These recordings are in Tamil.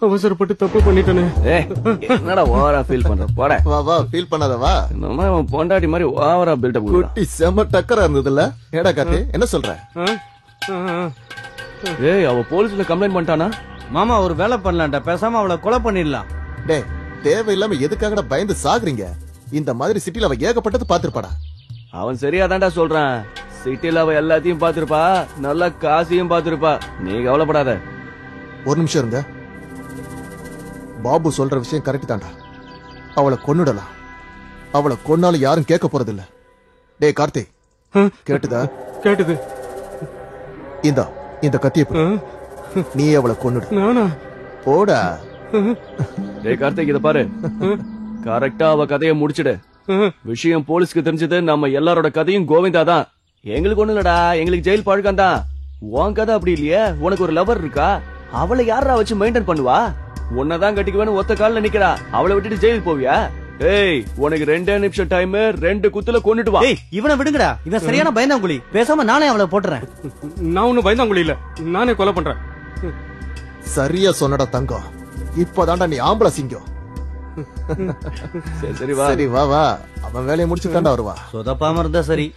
அவசரப்பட்டு தப்பு பண்ணிட்டேனே. என்னடா ஓவரா ஃபீல் பண்ற? போட வா வா, ஃபீல் பண்ணாத வா. நம்ம பொண்டாட்டி மாதிரி ஓவரா பில்டப் குட்டி செம டக்கரா இருந்ததுல. ஏடா கார்த்தி, என்ன சொல்ற? ஏய், அவ போலீஸ்ல கம்ப்ளைண்ட் பண்ணிட்டானா? மாமா ஒரு வேலை பண்ணலாம்டா, பேசாம அவளை கொலை பண்ணிடலாம். டேய், தேவையில்லாம எதுக்காகடா பயந்து சாகுறீங்க? இந்த மாதிரி சிட்டில அவ ஏகப்பட்டது பாத்துருப்பாடா. அவன் சரியாதான்டா சொல்றான். சிட்டில அவ எல்லாத்தையும் பாத்துருப்பா, நல்ல காசையும் பாத்துருப்பா. நீ கவலைப்படாத. ஒரு நிமிஷம் இருங்க. பாபு சொல்ற விஷயம் கரெக்ட் தான்டா. அவளை கொன்னுடலாம். அவளை கொன்னாலும் யாரும் கேட்க போறது இல்ல. டேய் கார்த்தி, கேட்டுதா? கேட்டுது. இந்த கத்திய பிடி. நீ அவளை கொன்னுடு. நானா? போடா. டேய் கார்த்திக், இத பாரு. கரெக்டா அவ கதையை முடிச்சிடு. விஷயம் போலீஸ்க்கு தெரிஞ்சது, நம்ம எல்லாரோட கதையும் கோவிந்தா தான். எங்களுக்கு ஒண்ணு இல்லடா, எங்களுக்கு ஜெயில் பழக்கம் தான். உன் கதை அப்படி இல்லையே. உனக்கு ஒரு லவர் இருக்கா, அவளை யாரா வச்சு மெயின்டைன் பண்ணுவா? உன்னதான் கட்டிக்குவேன்னு ஒத்த காலில் நிக்கிறா. அவளை விட்டுட்டு ஜெயிலுக்கு போவியா? ஏய், உனக்கு 2 நிமிஷம் டைம், 2 குத்துல கொண்டுட்டு வா. இவனை விடுங்கடா, இவன் சரியான பயந்தாங்குழி. பேசாம நானே அவளை போட்டுறேன். நான் ஒண்ணு பயந்தாங்குழி இல்ல, நானே கொலை பண்றேன். சரியா சொன்னடா தங்கம். இப்பதான்டா நீ ஆம்பளை சிங்கம். சரி வா. சரி வா வா, அவன் வேலையை முடிச்சு தாண்டா வருவா. சொதப்பாம இருந்தா சரி.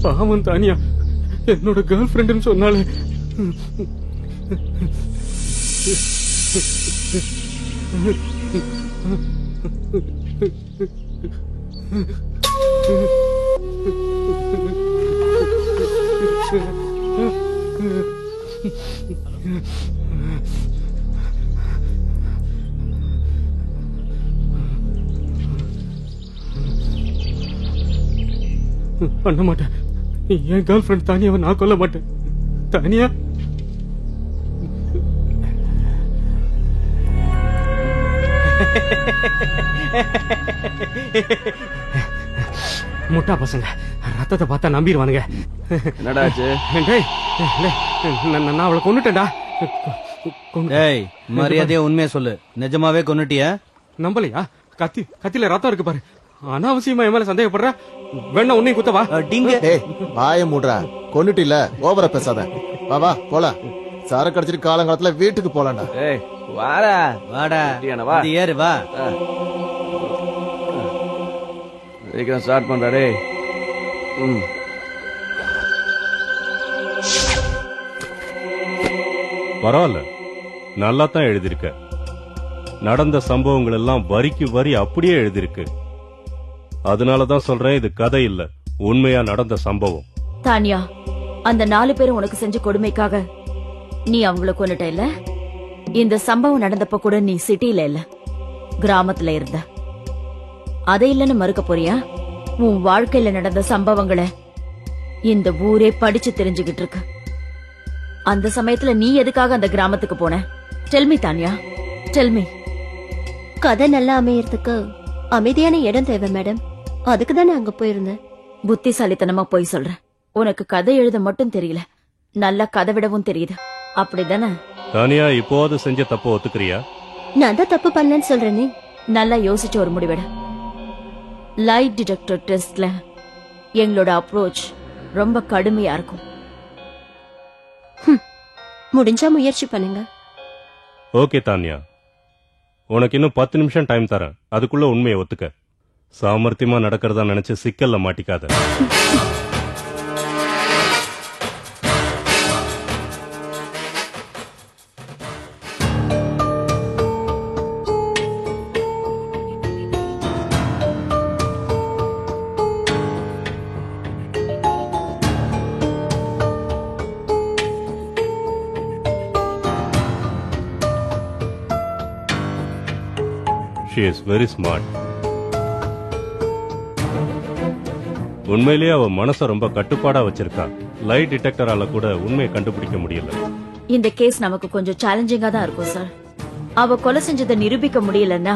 பாவம் தானியா, என்னோட கேர்ள் ஃபிரெண்ட்னு சொன்னாலே. பண்ண மாட்டேன். என் கேர்ள் ஃபிரெண்ட் தானியாவை நான் கொல்ல மாட்டேன். தானியா, முட்டா பசங்க ரத்தத்தை பார்த்தா நம்பிடுவானுங்க. என்னடா ஆச்சு? நான் அவளை கொன்னுட்டேன்டா. ஏய், மரியாதையா உண்மையை சொல்லு. நிஜமாவே கொன்னுட்டியா? நம்பலையா? கத்தில ரத்தம் இருக்கு பாரு. அனாவசியமா என் மேல சந்தேகப்படுற? வேணா உன்னையும் குத்தவா? வாய மூடுறா. கொன்னுட்டு இல்ல, ஓவரா பேசாத. வா வா போலாம். சரக்கு அடிச்சிட்டு காலங்காலத்துல வீட்டுக்கு போலாம்டா. ஏய் வாடா வாடா, வா. ஏறு வா. சீக்கிரம் ஸ்டார்ட் பண்றாரே. பரவாயில்ல, நல்லா தான் எழுதியிருக்க. நடந்த சம்பவங்கள் எல்லாம் வரிக்கு வரி அப்படியே எழுதியிருக்கு. அதனாலதான் சொல்றேன், இது கதை இல்ல, உண்மையா நடந்த சம்பவம். தானியா, அந்த 4 பேரும் உனக்கு செஞ்ச கொடுமைக்காக நீ அவங்கள கொன்னுட்ட இல்ல? இந்த சம்பவம் நடந்தப்ப கூட நீ சிட்டில இல்ல, கிராமத்துல இருந்த. அதை இல்லன்னு மறுக்க போறியா? உன் வாழ்க்கையில நடந்த சம்பவங்களை இந்த ஊரே படிச்சு தெரிஞ்சுகிட்டு இருக்கு. அந்த சமயத்துல நீ எதுக்காக அந்த கிராமத்துக்கு போன? Tell me Tania, tell me. கதை நல்லா அமையறதுக்கு அமைதியான இடம் தேவை மேடம். அதுக்கு தானே அங்க போயிருந்தேன். புத்திசாலித்தனமா போய் சொல்ற. உனக்கு கதை எழுத மட்டும் தெரியல, நல்லா கதை விடவும் தெரியுது, அப்படிதானே? தானியா, இப்போது செஞ்ச தப்ப ஒத்துக்கிறியா? நான் தான் தப்பு பண்ணலன்னு சொல்றேனே. நல்லா யோசிச்சு ஒரு முடிவெடு. லைட் டிடெக்டர் டெஸ்ட்ல எங்களோட அப்ரோச் ரொம்ப கடுமையா இருக்கும். முடிஞ்சா முயற்சி பண்ணுங்க. ஓகே தானியா, உனக்கு இன்னும் 10 நிமிஷம் டைம் தரேன். அதுக்குள்ள உண்மையை ஒத்துக்க. சாமர்த்தியமா நடக்கிறதா நினைச்சு சிக்கல்ல மாட்டிக்காத. she is very smart. உண்மையிலேயே அவ மனச ரொம்ப கட்டுப்பாடா வச்சிருக்கா. லைட் டிடெக்டரால கூட உண்மையை கண்டுபிடிக்க முடியல. இந்த கேஸ் நமக்கு கொஞ்சம் சேலஞ்சிங்கா தான் இருக்கும் சார். அவ கொலை செஞ்சதை நிரூபிக்க முடியலன்னா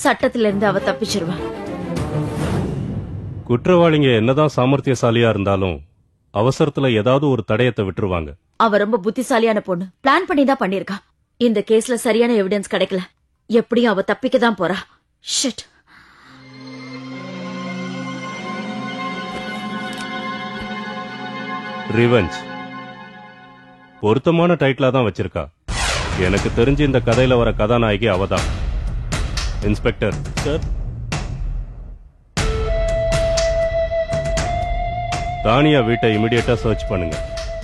சட்டத்தில இருந்து அவ தப்பிச்சிருவா. குற்றவாளிங்க என்னதான் சாமர்த்தியசாலியா இருந்தாலும் அவசரத்துல ஏதாவது ஒரு தடயத்தை விட்டுருவாங்க. அவ ரொம்ப புத்திசாலியான பொண்ணு. பிளான் பண்ணி தான் பண்ணிருக்கா. இந்த கேஸ்ல சரியான எவிடன்ஸ் கிடைக்கல. எப்படியும் அவ தப்பிக்க தான் போறா. ஷிட். ரிவெஞ்ச் பொருத்தமான டைட்டிலா தான் வச்சிருக்கா. எனக்கு தெரிஞ்சு இந்த கதையில வர கதாநாயகி அவதான். இன்ஸ்பெக்டர் சார், தானியா வீட்டை இமிடியேட்டா சர்ச் பண்ணுங்க.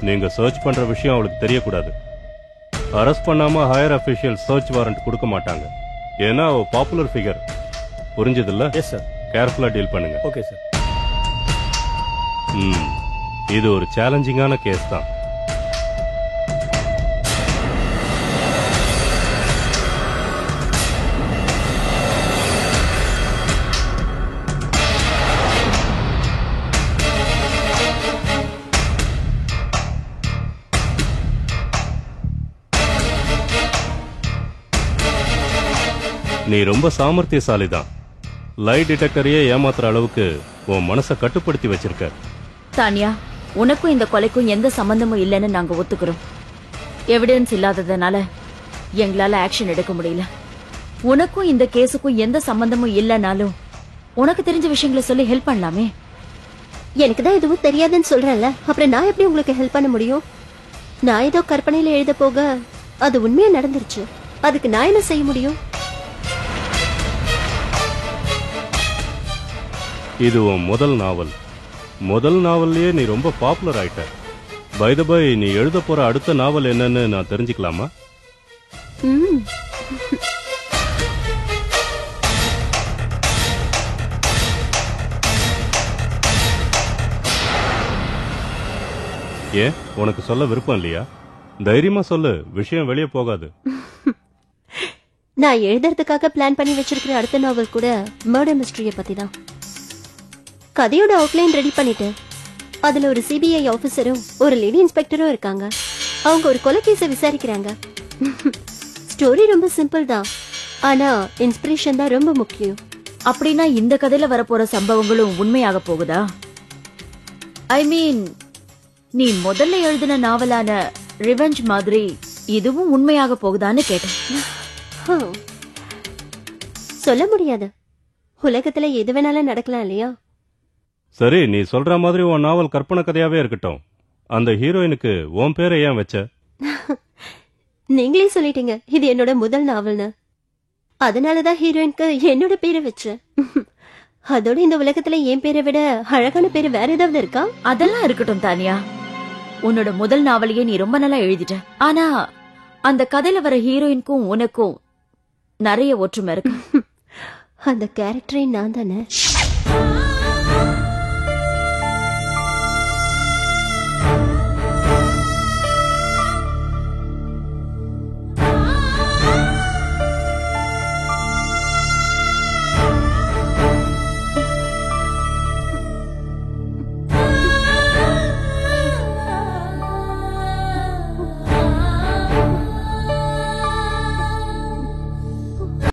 நீங்க சர்ச் பண்ற விஷயம் அவளுக்கு தெரியக்கூடாது. அரெஸ்ட் பண்ணாம ஹையர் அபிஷியல் சர்ச் வாரண்ட் கொடுக்க மாட்டாங்க. ஏன்னா அவ பாப்புலர் ஃபிகர். புரிஞ்சதில்ல? Yes sir. கேர்ஃபுல்லா டீல் பண்ணுங்க. Okay sir. இது ஒரு சேலஞ்சிங்கான கேஸ் தான். நீ ரொம்ப சாமர்த்தியசாலி தான். லைட் டிடெக்டரையே ஏமாத்துற அளவுக்கு உன் மனசை கட்டுப்படுத்தி வச்சிருக்க. தானியா, உனக்கும் இந்த கொலைக்கும் எந்த சம்பந்தமும் இல்லைன்னு நாங்க ஒத்துக்கிறோம். எவிடன்ஸ் இல்லாததுனால எங்களால ஆக்ஷன் எடுக்க முடியல. உனக்கும் இந்த கேஸுக்கும் எந்த சம்பந்தமும் இல்லைனாலும் உனக்கு தெரிஞ்ச விஷயங்களை சொல்லி ஹெல்ப் பண்ணலாமே. எனக்கு தான் எதுவும் தெரியாதுன்னு சொல்றேன்ல, அப்புறம் நான் எப்படி உங்களுக்கு ஹெல்ப் பண்ண முடியும்? நான் ஏதோ கற்பனையில எழுத போக அது உண்மையா நடந்துருச்சு. அதுக்கு நான் என்ன செய்ய முடியும்? இது உன் முதல் நாவல். முதல் நாவல்லயே நீ ரொம்ப பாப்புலர் ஆயிட்ட. பை த பை, நீ எழுத போற அடுத்த நாவல் என்னன்னு நான் தெரிஞ்சுக்கலாமா? ஏன், உனக்கு சொல்ல விருப்பம் இல்லையா? தைரியமா சொல்லு, விஷயம் வெளியே போகாது. நான் எழுதுறதுக்காக பிளான் பண்ணி வச்சிருக்கிற அடுத்த நாவல் கூட மர்டர் மிஸ்டரிய பத்தி தான். கதையோட அவுட்லைன் ரெடி பண்ணிட்டு அதுல ஒரு சிபிஐ ஆபீசரும் ஒரு லேடி இன்ஸ்பெக்டரும் இருக்காங்க. அவங்க ஒரு கொலை கேஸை விசாரிக்கிறாங்க. ஸ்டோரி ரொம்ப சிம்பிள் தான், ஆனா இன்ஸ்பிரேஷன் தான் ரொம்ப முக்கியம். அப்படின்னா இந்த கதையில வரப்போற சம்பவங்களும் உண்மையாக போகுதா? ஐ மீன், நீ முதல்ல எழுதின நாவலான ரிவெஞ்ச் மாதிரி இதுவும் உண்மையாக போகுதான்னு கேட்டேன். சொல்ல முடியாது. உலகத்துல எது வேணாலும் நடக்கலாம் இல்லையா? சரி, நீ சொல்ற மாதிரி உன் நாவல் கற்பனை கதையாவே இருக்கட்டும். அந்த ஹீரோயினுக்கு உன் பேரை ஏன் வச்ச? நீங்களே சொல்லிட்டீங்க இது என்னோட முதல் நாவல்னு. அதனாலதான் ஹீரோயினுக்கு என்னோட பேரை வச்சேன். அதோட இந்த உலகத்துல என் பேரை விட அழகான பேரு வேற ஏதாவது இருக்கா? அதெல்லாம் இருக்கட்டும் தானியா. உன்னோட முதல் நாவலையே நீ ரொம்ப நல்லா எழுதிட்ட. ஆனா அந்த கதையில வர ஹீரோயினுக்கும் உனக்கும் நிறைய ஒற்றுமை இருக்கு. அந்த கேரக்டரே நான் தானே.